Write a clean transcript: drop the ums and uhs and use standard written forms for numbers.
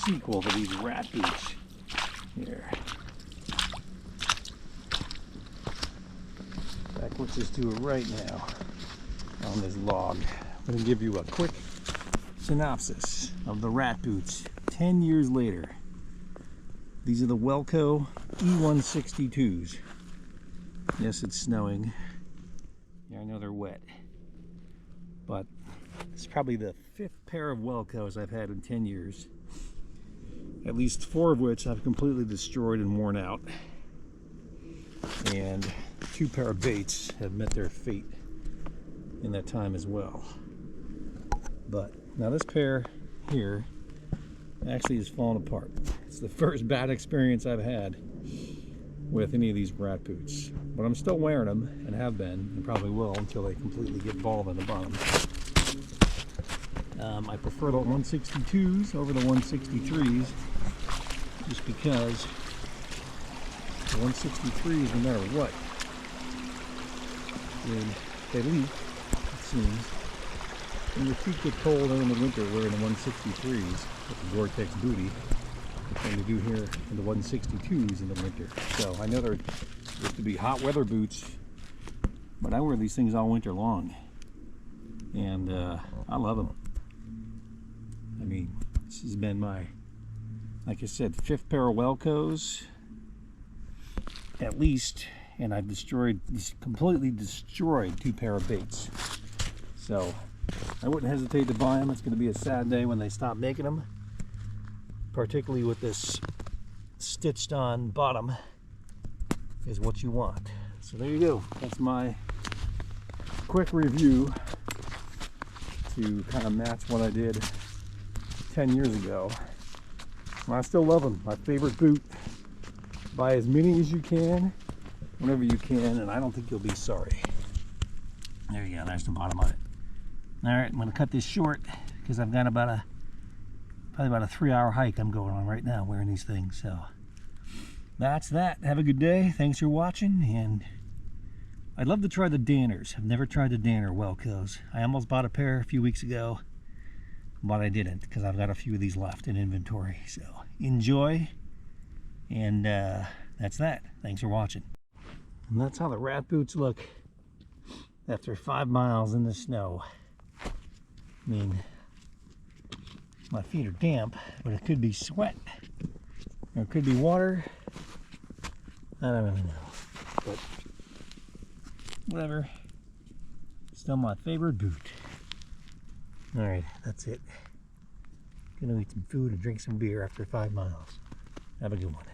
sequel to these R.A.T boots. Here. In fact, let's just do it right now on this log. I'm going to give you a quick synopsis of the R.A.T boots 10 years later. These are the Wellco E162s. Yes, it's snowing. Yeah, I know they're wet. But it's probably the 5th pair of Wellcos I've had in 10 years. At least 4 of which I've completely destroyed and worn out. And 2 pair of Baits have met their fate in that time as well. But now this pair here actually has fallen apart. It's the first bad experience I've had with any of these R.A.T boots. But I'm still wearing them, and have been, and probably will until they completely get bald on the bottom. I prefer the 162s over the 163s, just because the 163s, no matter what, they leak, it seems. When your feet get cold in the winter wearing the 163s with the Gore-Tex booty, than they do here in the 162s in the winter. So I know they're supposed to be hot weather boots, but I wear these things all winter long, and I love them. I mean, this has been my, like I said, 5th pair of Wellcos at least, and I've completely destroyed 2 pair of Baits. So I wouldn't hesitate to buy them. It's going to be a sad day when they stop making them, particularly with this stitched on bottom is what you want. So there you go. That's my quick review to kind of match what I did 10 years ago. And I still love them. My favorite boot. Buy as many as you can, whenever you can, and I don't think you'll be sorry. There you go. There's the bottom of it. All right, I'm going to cut this short because I've got probably about a 3-hour hike I'm going on right now wearing these things. So that's that. Have a good day. Thanks for watching, and I'd love to try the Danners. I've never tried the Danner Wellcos. I almost bought a pair a few weeks ago, but I didn't because I've got a few of these left in inventory. So enjoy, and that's that. Thanks for watching. And that's how the R.A.T boots look after 5 miles in the snow. I mean, my feet are damp, but it could be sweat, or it could be water. I don't really know, but whatever. Still my favorite boot. All right, that's it. Gonna eat some food and drink some beer after 5 miles. Have a good one.